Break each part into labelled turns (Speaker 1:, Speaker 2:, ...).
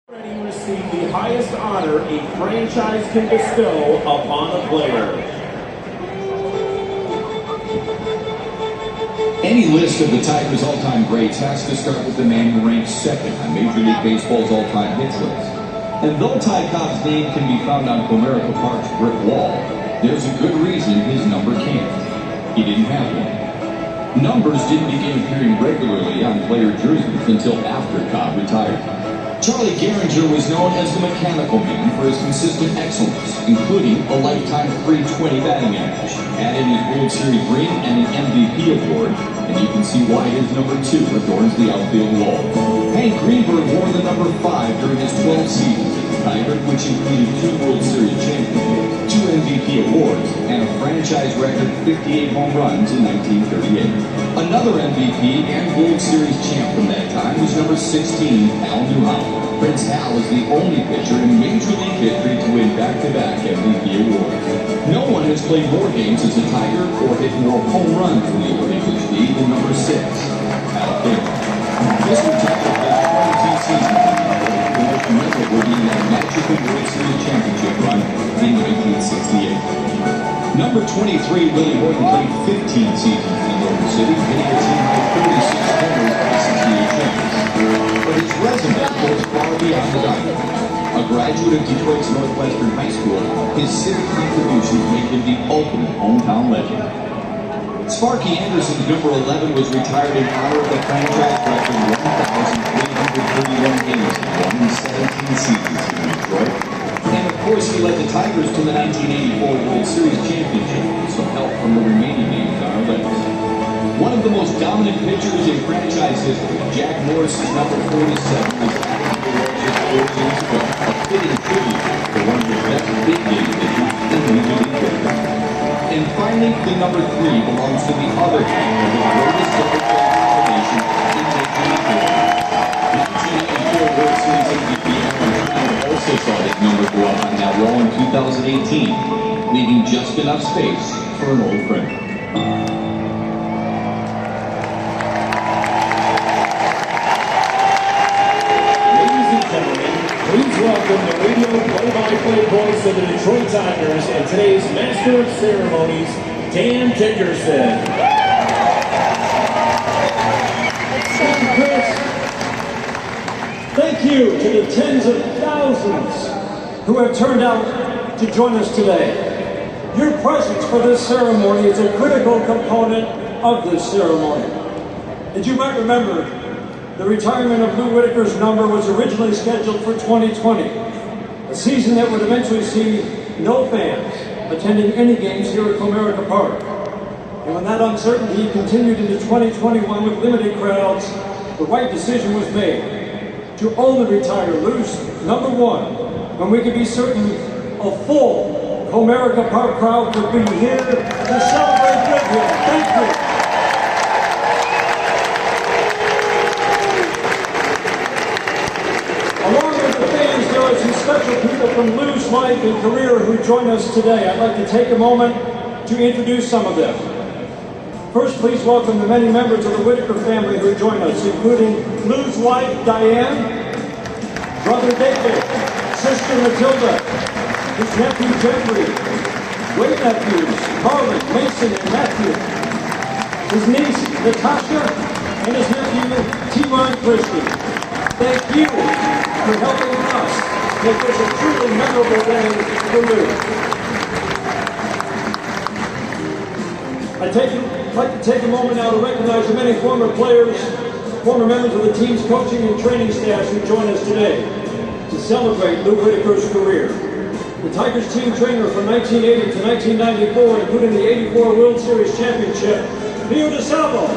Speaker 1: Ready to receive the highest honor a franchise can bestow upon a player.
Speaker 2: Any list of the Tigers' all-time greats has to start with the man who ranks second on Major League Baseball's all-time hits list. And though Ty Cobb's name can be found on Comerica Park's brick wall, there's a good reason his number can't. He didn't have one. Numbers didn't begin appearing regularly on player jerseys until after Cobb retired. Charlie Gehringer was known as the mechanical man for his consistent excellence, including a lifetime .320 batting average, added his World Series ring and an MVP award, and you can see why his number 2 adorns the outfield wall. Hank Greenberg wore the number 5 during his 12 seasons as a Tiger, which included 2 World Series championships, 2 MVP awards, and a franchise record 58 home runs in 1938. Another MVP and World Series champ from that time was number 16, Al Newhouse. Prince Hal is the only pitcher in Major League history to win back-to-back MVP awards. No one has played more games as a Tiger or hit more home runs in the Old English League than number 6, Al King. This retirement played 22 seasons in the League, the most memorable being that magical World Series championship run in 1968. Number 23, Willie Horton, played 15 seasons in the Motor City, hitting a team high 36 homers by 68 champions. But his resume goes far beyond the diamond. A graduate of Detroit's Northwestern High School, his civic contributions make him the ultimate hometown legend. Sparky Anderson's number 11 was retired in honor of the franchise record 1,331 games he won in 17 seasons in Detroit. And of course, he led the Tigers to the 1984 World Series championship with some help from the remaining names on our list. One of the most dominant pitchers in franchise history, Jack Morris's number 47 was added to the World just 4 years ago, a fitting tribute to one of the best big game pitchers in Major League Baseball. And finally, the number 3 belongs to the other half of the greatest double-play combination in Major League Baseball. 1984 World Series MVP also saw his number go up on that wall in 2018, leaving just enough space for an old friend.
Speaker 1: Please welcome the radio play-by-play voice of the Detroit Tigers and today's Master of Ceremonies, Dan Dickerson. Thank you, Chris. Thank you to the tens of thousands who have turned out to join us today. Your presence for this ceremony is a critical component of this ceremony. As you might remember, the retirement of Lou Whitaker's number was originally scheduled for 2020, a season that would eventually see no fans attending any games here at Comerica Park. And when that uncertainty continued into 2021 with limited crowds, the right decision was made to only retire Lou's number 1 when we could be certain a full Comerica Park crowd could be here to celebrate with him. Thank you. Special people from Lou's life and career who join us today. I'd like to take a moment to introduce some of them. First, please welcome the many members of the Whitaker family who join us, including Lou's wife, Diane, brother David, sister Matilda, his nephew Jeffrey, great nephews, Carlin, Mason, and Matthew, his niece, Natasha, and his nephew, T-Ron Christie. Thank you for helping us make this a truly memorable day for Lou. I'd like to take a moment now to recognize the many former players, former members of the team's coaching and training staffs who join us today to celebrate Lou Whitaker's career. The Tigers team trainer from 1980 to 1994, including the 84 World Series championship, Leo DeSalvo.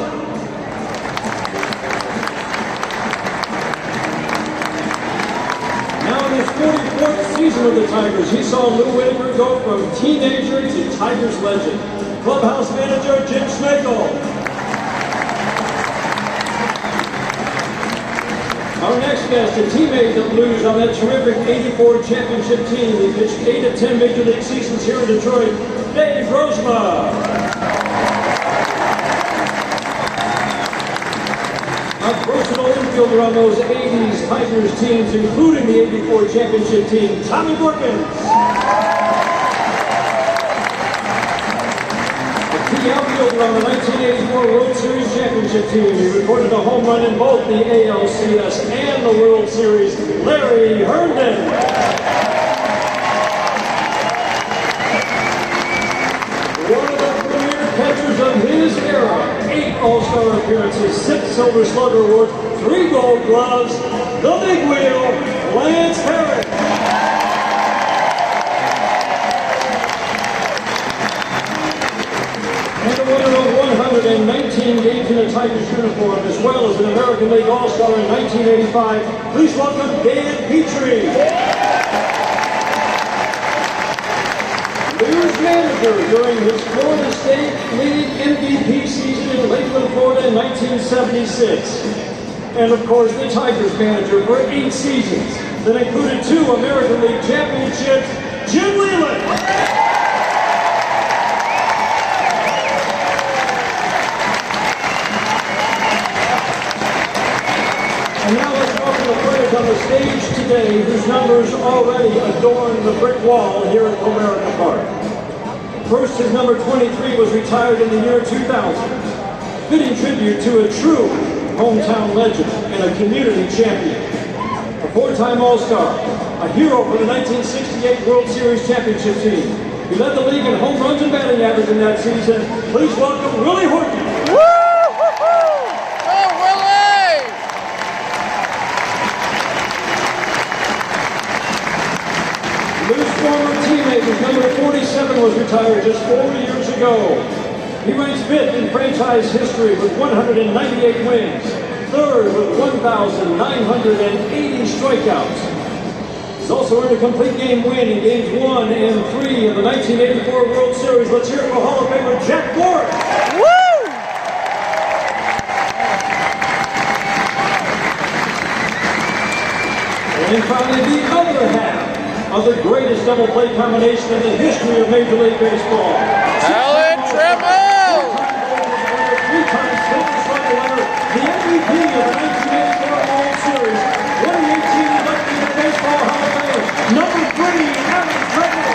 Speaker 1: Now in his 44th season with the Tigers, he saw Lou Whitaker go from teenager to Tigers legend. Clubhouse manager Jim Schmeichel. Our next guest, a teammate of Lou's on that terrific 84 championship team. He pitched 8 of 10 Major League seasons here in Detroit, Dave Rozema. A versatile outfielder on those 80s Tigers teams, including the 84 championship team, Tommy Borkins. The outfielder on the 1984 World Series championship team. He recorded a home run in both the ALCS and the World Series, Larry Herndon. One of the premier catchers of his era, 8 All-Star appearances, 6 Silver Slugger awards, 3 Gold Gloves, the big wheel, Lance Harris. And the winner of 119 games in a Tigers uniform, as well as an American League All-Star in 1985, please welcome Dan Petrie. Lou's manager during his Florida State League MVP season in Lakeland, Florida in 1976. And of course, the Tigers manager for 8 seasons that included 2 American League championships, Jim Leyland. And now let's welcome the players on the stage today whose numbers already adorn the brick wall here at Comerica Park. First, his number 23 was retired in the year 2000, fitting tribute to a true hometown legend and a community champion. A 4-time All-Star, a hero for the 1968 World Series championship team. He led the league in home runs and batting average in that season. Please welcome Willie Horton. Lou's former teammate, whose number 47 was retired just 4 years ago. He ranks 5th in franchise history with 198 wins, 3rd with 1,980 strikeouts. He's also earned a complete game win in games 1 and 3 of the 1984 World Series. Let's hear it for Hall of Famer Jack Morris. And finally, the other half of the greatest double play combination in the history of Major League Baseball.
Speaker 3: Alan Trammell!
Speaker 1: 3-time Silver Slugger winner, the MVP of the 1984 World Series, 2018 inductee of the Baseball Hall of Fame, number 3, Alan Trammell.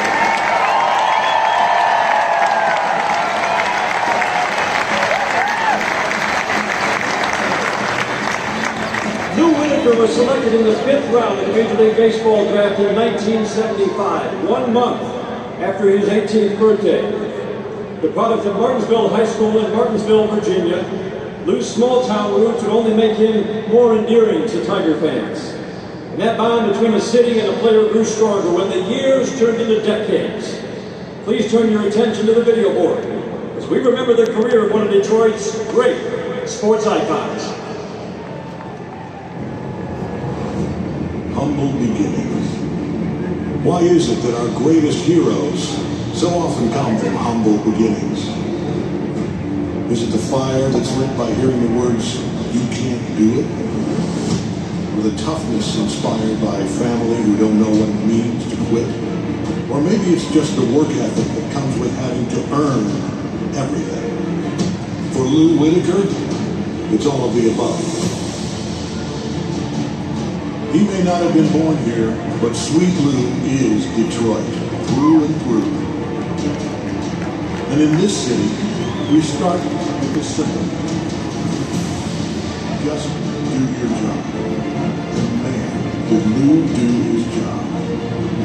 Speaker 1: Lou Whitaker was selected in the 5th round of the Major League Baseball draft in 1975, 1 month after his 18th birthday. The product of Martinsville High School in Martinsville, Virginia, Lou's small-town roots would only make him more endearing to Tiger fans. And that bond between a city and a player grew stronger when the years turned into decades. Please turn your attention to the video board as we remember the career of one of Detroit's great sports icons.
Speaker 4: Humble beginnings. Why is it that our greatest heroes so often come from humble beginnings? Is it the fire that's lit by hearing the words, "You can't do it"? Or the toughness inspired by family who don't know what it means to quit? Or maybe it's just the work ethic that comes with having to earn everything. For Lou Whitaker, it's all of the above. He may not have been born here, but Sweet Lou is Detroit, through and through. And in this city, we start with the simple. Just do your job. And man, did Lou do his job.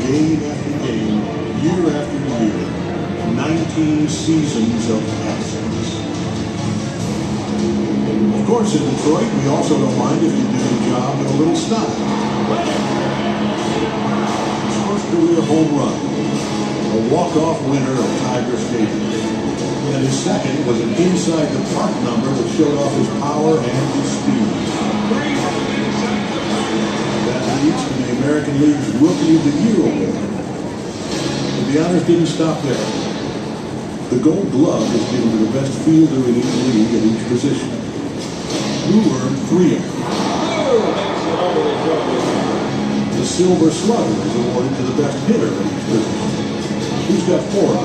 Speaker 4: Game after game, year after year, 19 seasons of excellence. Of course, in Detroit, we also don't mind if you do the job with a little style. His first career home run, a walk-off winner of Tiger Stadium. And his second was an inside-the-park number that showed off his power and his speed. That leads to the American League's Rookie of the Year award. But the honors didn't stop there. The Gold Glove is given to the best fielder in each league at each position. Who earned 3 of them. The Silver Slugger is awarded to the best hitter in each position. Who's got 4 of them?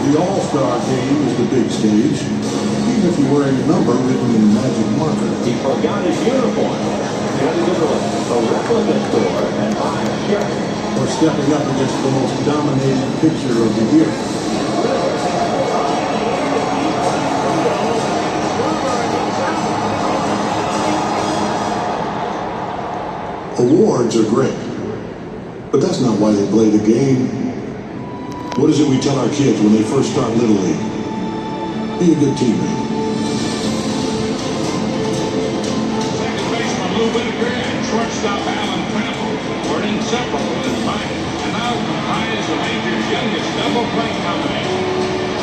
Speaker 4: The All-Star game is the big stage, even if you're wearing a number written in magic marker.
Speaker 2: He forgot his uniform. He had to go to a replica store and buy a shirt.
Speaker 4: Or stepping up against the most dominating pitcher of the year. Awards are great, but that's not why they play the game. What is it we tell our kids when they first start Little League? Be a good teammate.
Speaker 5: Second baseman Lou Whitaker and shortstop Alan Trammell were inseparable in Miami, and now comprise the Major's youngest double-play combination.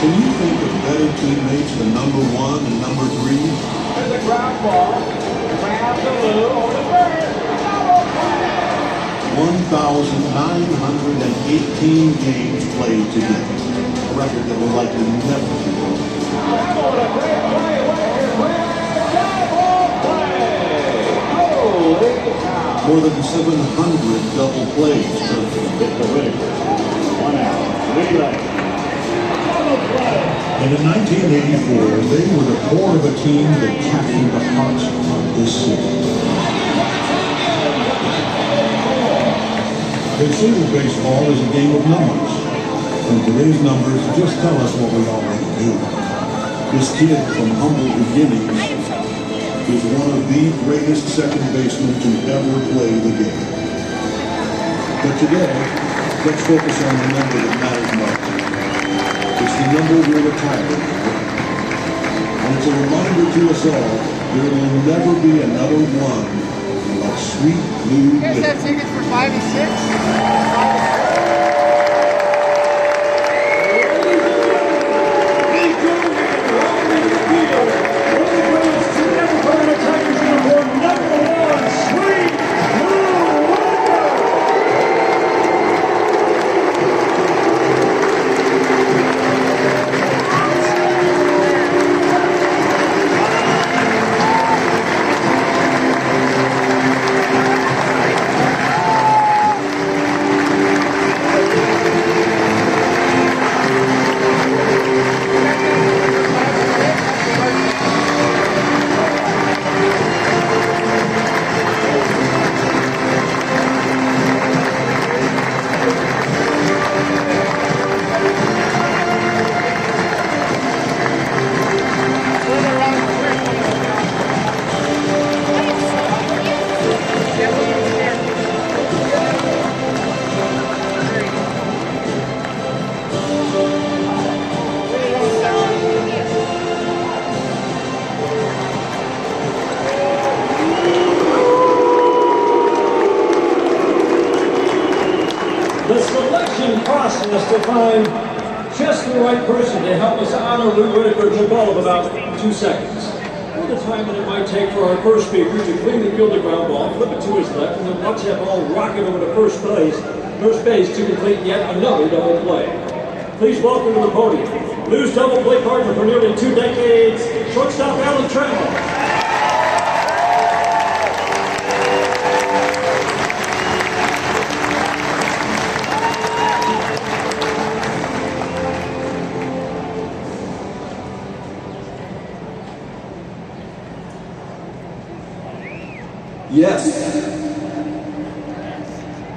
Speaker 4: Can you think of better teammates than number 1 and number 3?
Speaker 3: There's a ground ball. Grab the Lou on the first.
Speaker 4: 1,918 games played together. A record that will likely never be broken.
Speaker 3: What a great play. Double play. Holy cow.
Speaker 4: More than 700 double plays.
Speaker 3: Hit the Whitaker. 1 out. 3 left. Double play.
Speaker 4: And in 1984, they were the core of a team that captured the hearts of this city. Consider baseball is a game of numbers. And today's numbers just tell us what we already knew. This kid from humble beginnings is one of the greatest second basemen to ever play the game. But today, let's focus on the number that matters most. It's the number we're retiring. And it's a reminder to us all, there will never be another one like sweet Lou
Speaker 6: You guys
Speaker 4: Whitaker.
Speaker 6: have tickets for 5 and 6?
Speaker 1: The selection process to find just the right person to help us honor Lou Whitaker took all of about 2 seconds. For the time that it might take for our first speaker to cleanly field the ground ball, flip it to his left, and then watch that ball rocket over to first base to complete yet another double play. Please welcome to the podium Lou's double play partner for nearly 2 decades, shortstop Alan Trammell.
Speaker 7: Yes.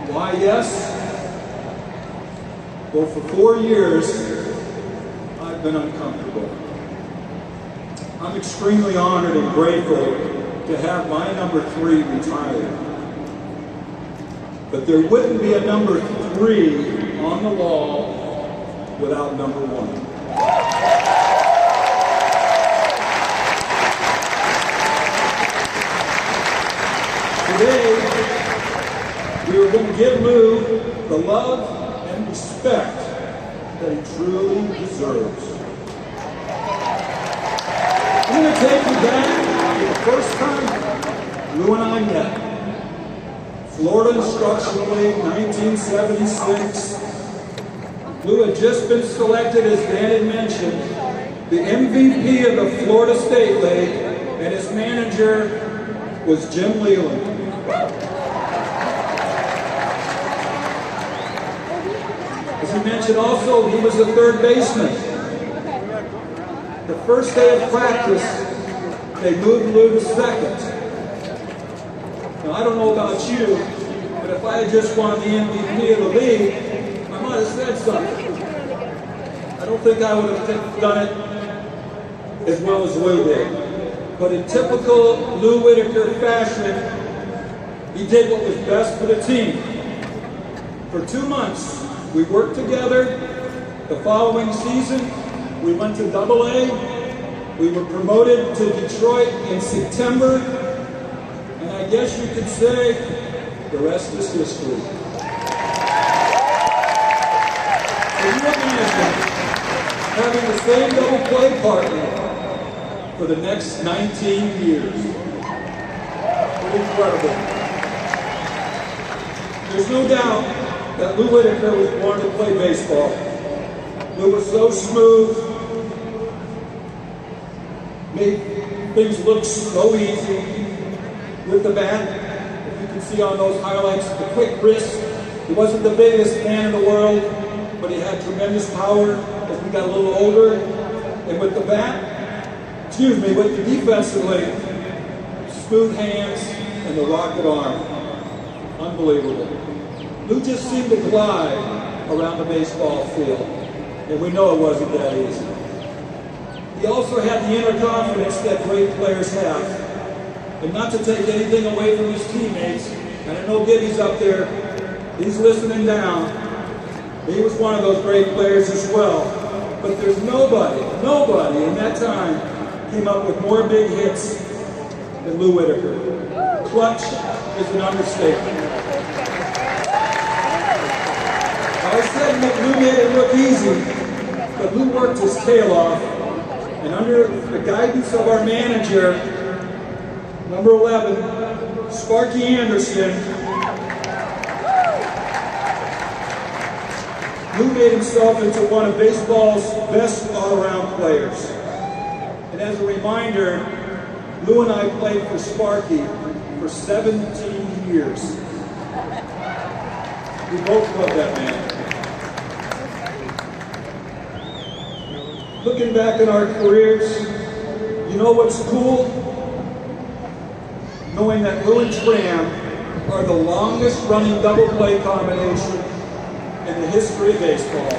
Speaker 7: Why yes? Well, for 4 years, I've been uncomfortable. I'm extremely honored and grateful to have my number 3 retired. But there wouldn't be a number 3 on the wall without number 1. Today, we are going to give Lou the love and respect that he truly deserves. I'm going to take you back to the first time Lou and I met. Florida Instructional League, 1976. Lou had just been selected, as Dan had mentioned, the MVP of the Florida State League, and his manager was Jim Leland. As he mentioned also, he was a third baseman. The first day of practice, they moved Lou to second. Now, I don't know about you, but if I had just won the MVP of the league, I might have said something. I don't think I would have done it as well as Lou did. But in typical Lou Whitaker fashion, he did what was best for the team. For 2 months, we worked together. The following season, we went to AA. We were promoted to Detroit in September. And I guess you could say the rest is history. Can you imagine having the same double play partner for the next 19 years? Pretty incredible. There's no doubt that Lou Whitaker was born to play baseball. Lou was so smooth, made things look so easy with the bat. If you can see on those highlights, the quick wrist. He wasn't the biggest man in the world, but he had tremendous power as we got a little older. And with the bat, with the defensively, smooth hands and the rocket arm. Unbelievable. Lou just seemed to glide around the baseball field, and we know it wasn't that easy. He also had the inner confidence that great players have. And not to take anything away from his teammates, and I know Gibby's up there, he's listening down. He was one of those great players as well. But there's nobody in that time came up with more big hits than Lou Whitaker. Clutch is an understatement. I said that Lou made it look easy, but Lou worked his tail off, and under the guidance of our manager, number 11, Sparky Anderson, Lou made himself into one of baseball's best all-around players. And as a reminder, Lou and I played for Sparky for 17 years. We both love that man. Looking back at our careers, you know what's cool? Knowing that Lou and Tram are the longest running double play combination in the history of baseball.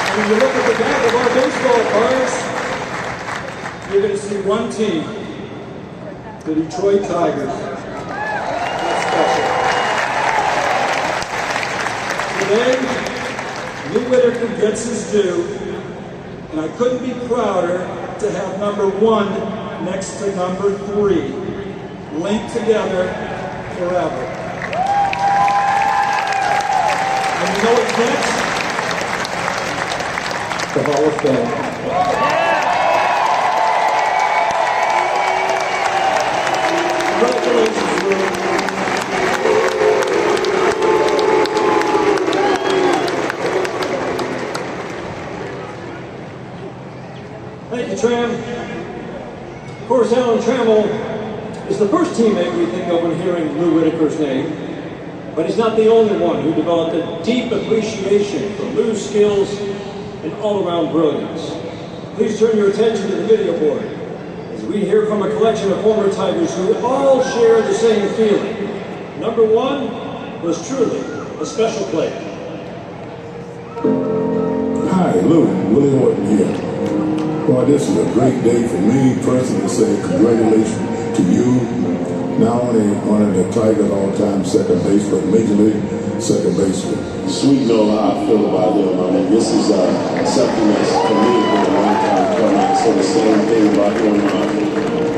Speaker 7: And when you look at the back of our baseball cards, you're going to see one team, the Detroit Tigers. That's special. Today, Lou Whitaker gets his due, and I couldn't be prouder to have number 1 next to number 3, linked together forever. And you know what's next? The Hall of Fame. Congratulations, Lou. Thank you, Tram. Of course, Alan Trammell is the first teammate we think of when hearing Lou Whitaker's name, but he's not the only one who developed a deep appreciation for Lou's skills and all-around brilliance. Please turn your attention to the video board as we hear from a collection of former Tigers who all share the same feeling. Number 1 was truly a special player.
Speaker 6: Hi, Lou. Willie Horton here. Well, this is a great day for me personally to say congratulations to you, not only one of the Tigers all-time second base, but Major League second baseman.
Speaker 8: Sweet know how I feel about him. I mean, this is something that's for me been a long time coming. I say the same thing about him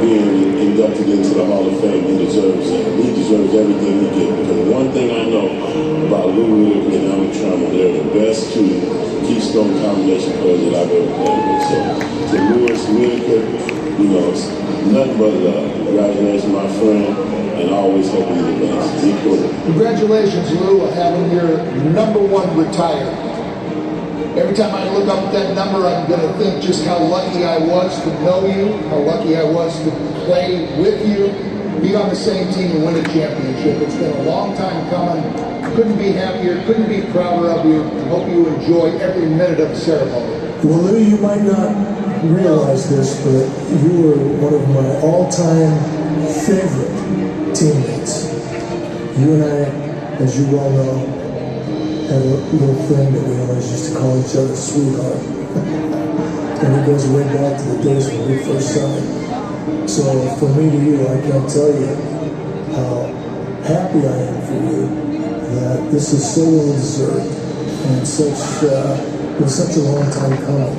Speaker 8: being inducted into the Hall of Fame. He deserves it. He deserves everything he gets. Because one thing I know about Lou Whitaker and Alan Trammell, they're the best two keystone combination players that I've ever played with. So to Lewis Whitaker, you know, it's nothing but love. Congratulations, my friend, and always hope you're the best. Be cool.
Speaker 9: Congratulations, Lou, on having your number 1 retired. Every time I look up at that number, I'm going to think just how lucky I was to know you, how lucky I was to play with you, be on the same team and win a championship. It's been a long time coming. Couldn't be happier, couldn't be prouder of you. I hope you enjoy every minute of the ceremony.
Speaker 10: Well, Lou, you might not realize this, but you were one of my all-time favorite teammates. You and I, as you well know, had a little thing that we always used to call each other sweetheart. And it goes way back to the days when we first signed. So from me to you, I can't tell you how happy I am for you that this is so well deserved and been such a long time coming.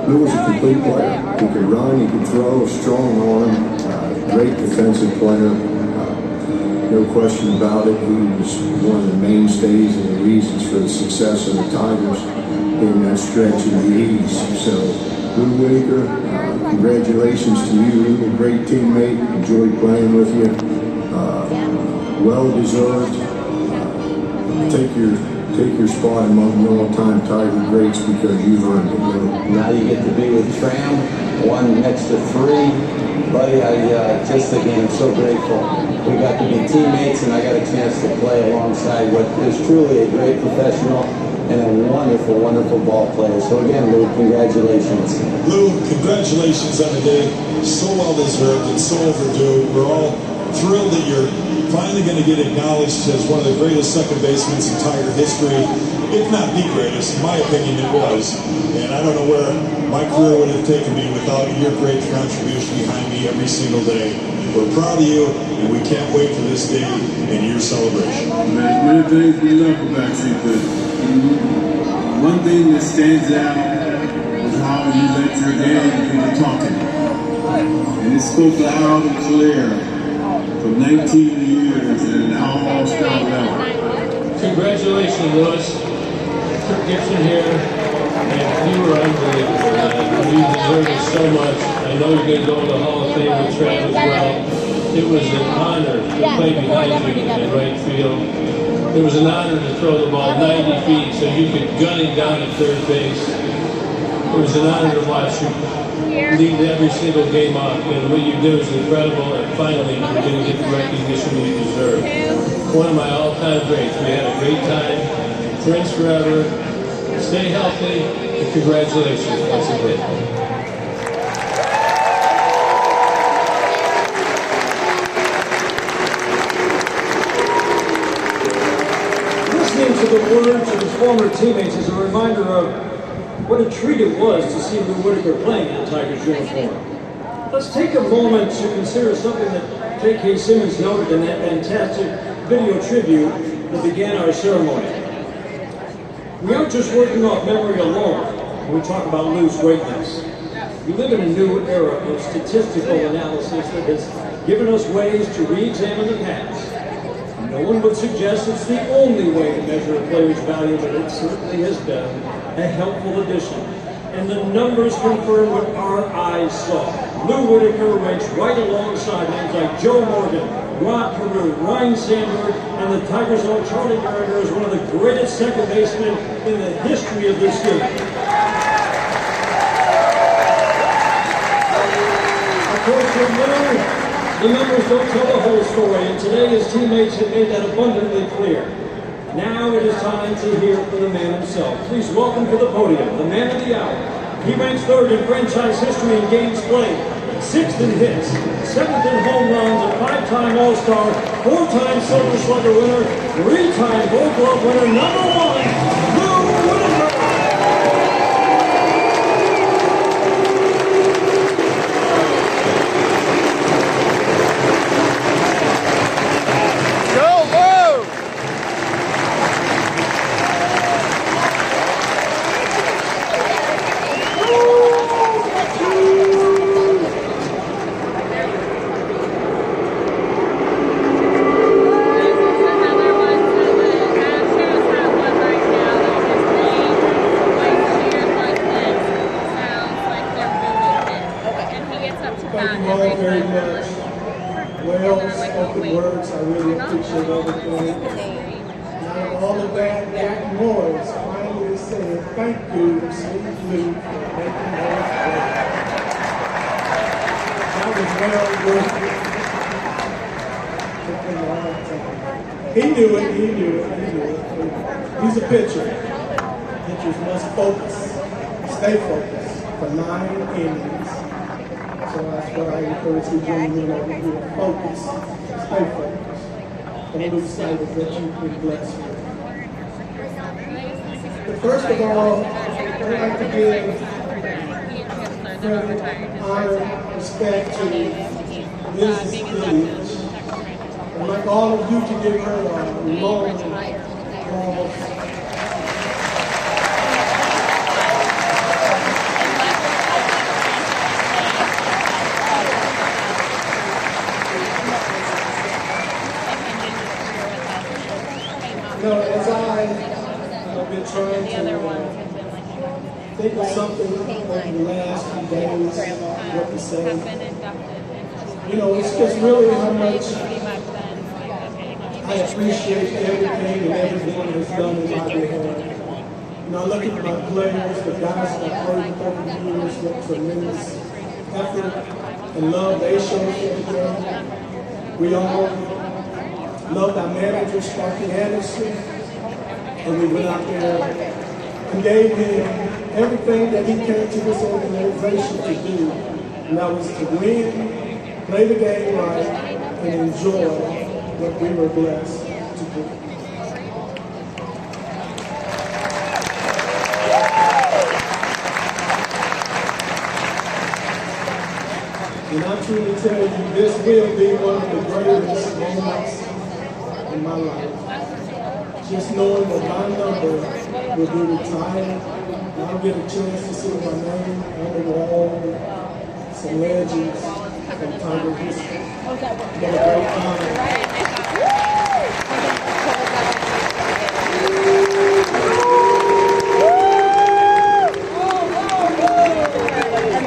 Speaker 6: Lou was a complete player. He could run, he could throw, strong arm, great defensive player. No question about it. He was one of the mainstays and the reasons for the success of the Tigers in that stretch in the 80s. So, Lou Whitaker, congratulations to you. You were a great teammate. Enjoyed playing with you. Well deserved. Take your spot among the all-time Tiger greats because you've earned it, Lou.
Speaker 11: Now you get to be with Tram, one next to three. Buddy, I just again am so grateful. We got to be teammates and I got a chance to play alongside what is truly a great professional and a wonderful, wonderful ball player. So again, Lou, congratulations.
Speaker 4: Lou, congratulations on the day. So well deserved and so overdue. We're all thrilled that you're finally going to get acknowledged as one of the greatest second basemen in Tiger history, if not the greatest. In my opinion, it was. And I don't know where my career would have taken me without your great contribution behind me every single day. We're proud of you, and we can't wait for this day and your celebration.
Speaker 12: There's many things we love about you, but one thing that stands out is how you let your daddy do the talking. And it spoke loud and clear for 19 years at an all-star level.
Speaker 13: Congratulations, Louis. Kirk Gibson here, and you were unbelievable. You deserve it so much. I know you're going to go to the Hall of Fame with Trav as well. It was an honor to play behind you in right field. It was an honor to throw the ball 90 feet so you could gun it down at third base. It was an honor to watch you lead every single game off, and what you did was incredible, and finally you're going to get the recognition you deserve. One of my all-time greats. We had a great time. Friends forever. Stay healthy, and congratulations once again.
Speaker 1: Listening to the words of his former teammates is a reminder of what a treat it was to see Lou Whitaker playing in Tigers uniform. Let's take a moment to consider something that J.K. Simmons noted in that fantastic video tribute that began our ceremony. We aren't just working off memory alone when we talk about Lou's greatness. We live in a new era of statistical analysis that has given us ways to re-examine the past. No one would suggest it's the only way to measure a player's value, but it certainly has been a helpful addition. And the numbers confirm what our eyes saw. Lou Whitaker ranks right alongside names like Joe Morgan, Rod Carew, Ryan Sandberg, and the Tigers' own Charlie Gallagher as one of the greatest second basemen in the history of this game. Of course, with Lou, the numbers don't tell the whole story, and today his teammates have made that abundantly clear. Now it is time to hear from the man himself. Please welcome to the podium the man of the hour. He ranks third in franchise history in games played, sixth in hits, seventh in home runs, a five-time All-Star, four-time Silver Slugger winner, three-time Gold Glove winner, number one, Lou Whitaker.
Speaker 10: Thank you all very much. Well-spoken words, I really appreciate everything. Now all of that Jack Morris finally said thank you, Sweet Lou, for making us great. That was well worth it. He knew it. He's a pitcher. Pitchers must focus, stay focused for 9 innings. So that's what I encourage you young men over here. Focus, stay focused. Don't lose sight of what you've been blessed with. But first of all, I'd like to give honor, respect to Mrs. Williams. I'd like all of you to give her a long applause. You know, as I've been trying to think of something over the last few days, what to say, you know, it's just really how much I appreciate everything and everyone has done in my behalf. You know, I look at my players, the guys that I've played with over the years, what tremendous effort and love they showed every day. We all loved our manager, Sparky Anderson, and we went out there and gave him everything that he came to this organization to do, and that was to win, play the game right, and enjoy what we were blessed to do. And I truly tell you, this will be one of the greatest moments in my life. Just knowing that my number will be retired, and I'll get a chance to see my name on the wall, some legends from Tiger history. What a great honor.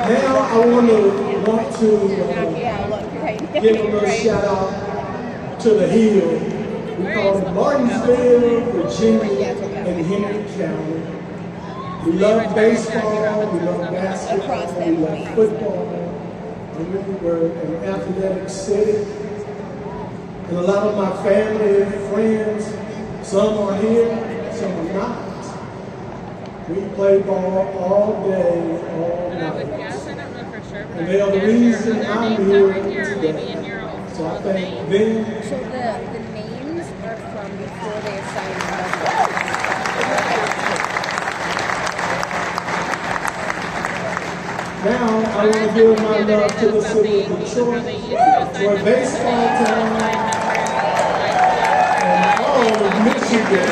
Speaker 10: Now I want to give a little shout out to the Hill. We call it Martinsville, Virginia, and Henry County. We love baseball, we love basketball, we love football. And we were an athletic city. And a lot of my family and friends, some are here, some are not. We play ball all day, all night. And they are the reason I'm here today. So I thank them.
Speaker 14: So the names are from before they assigned
Speaker 10: Now I want to give my love to the city of Detroit, where baseball town, and all of Michigan,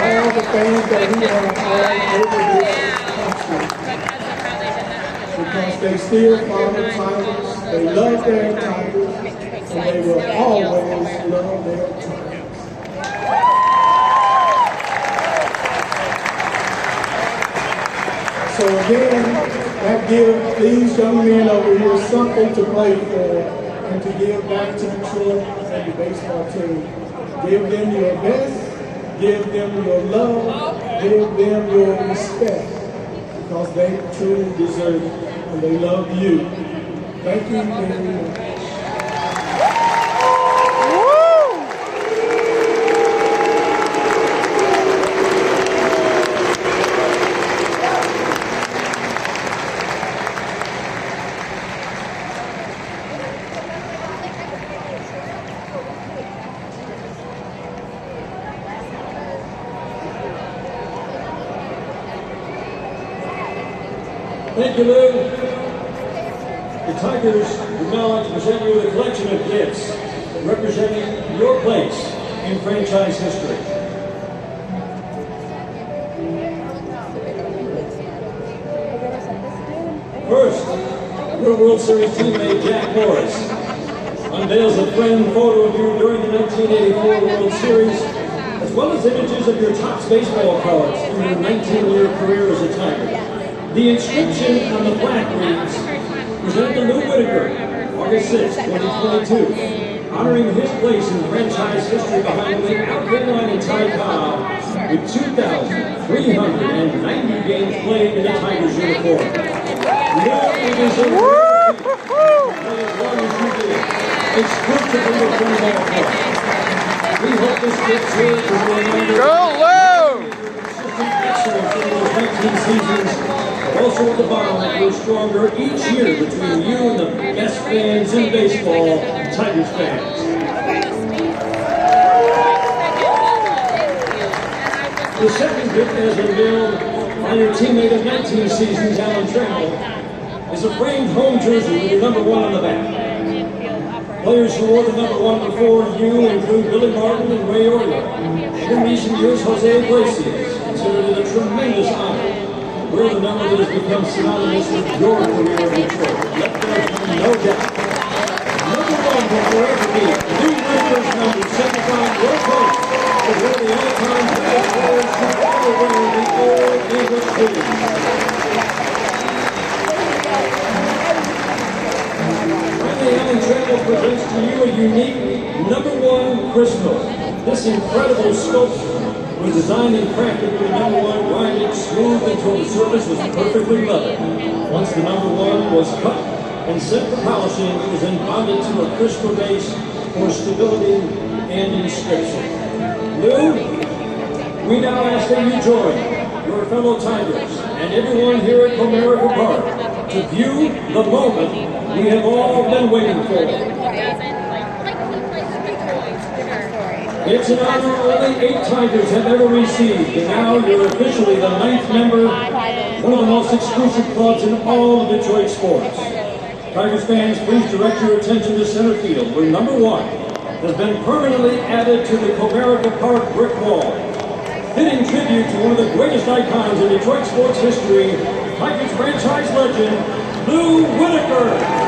Speaker 10: all the fans that we have all over this country. Because they still follow Tigers, they love their Tigers, and they will always love their Tigers. So again, that gives these young men over here something to play for and to give back to Detroit and the baseball team. Give them your best, give them your love, give them your respect, because they truly deserve it and they love you. Thank you very much.
Speaker 1: Thank you, Lou. The Tigers would now like to present you with a collection of gifts representing your place in franchise history. First, your World Series teammate Jack Morris unveils a framed photo of you during the 1984 World Series, as well as images of your Topps baseball cards in your 19-year career as a Tiger. The inscription on the plaque reads, presented to Lou Whitaker, August 6, 2022, honoring his place in franchise history behind the outgoing line in Ty Cobb with 2,390 games played in a Tigers uniform. Lou, it is a real play as long as you did, exclusively with one ball club. We hope this gets here to be a reminder.
Speaker 15: Go, Lou!
Speaker 1: Excellence in those 19 seasons, but also at the bottom that grew stronger each year between you and the best fans in baseball, Tigers fans. The second gift has been built by your teammate of 19 seasons, Alan Trammell, is a framed home jersey with the number 1 on the back. Players who wore the number 1 before you include Billy Martin and Ray Orler. And in recent years, Jose Iglesias considered it a tremendous honor to wear the number that has become synonymous with your career in Detroit. Let there be no doubt. Number 1 will forever be Lou Whitaker's number 75 your place to one of the all-time greatest players who ever wear the Old English hoodie. Alan Trammell presents to you a unique number 1 crystal. This incredible sculpture was designed and crafted with the number 1 grinded smooth until the surface was perfectly level. Once the number 1 was cut and sent for polishing, it was then bonded to a crystal base for stability and inscription. Lou, we now ask that you join your fellow Tigers and everyone here at Comerica Park to view the moment we have all been waiting for. It's an honor only 8 Tigers have ever received, and now you're officially the 9th member, one of the most exclusive clubs in all of Detroit sports. Tigers fans, please direct your attention to center field, where number 1 has been permanently added to the Comerica Park brick wall. Fitting tribute to one of the greatest icons in Detroit sports history, Tigers franchise legend, Lou Whitaker.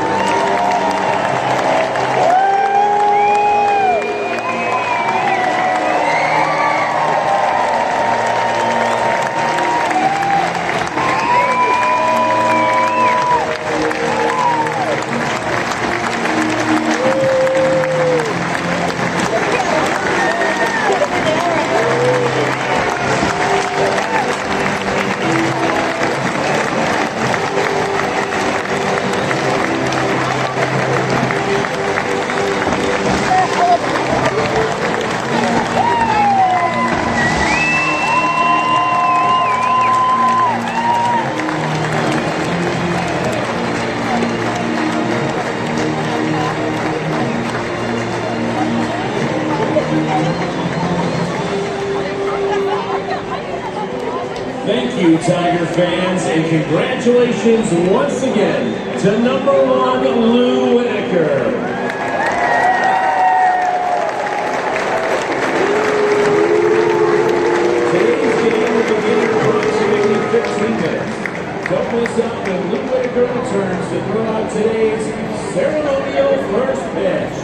Speaker 16: Thank you, Tiger fans, and congratulations once again to number 1, Lou Whitaker. Today's game will begin in approximately 15 minutes. Don't miss out when Lou Whitaker returns to throw out today's ceremonial first pitch.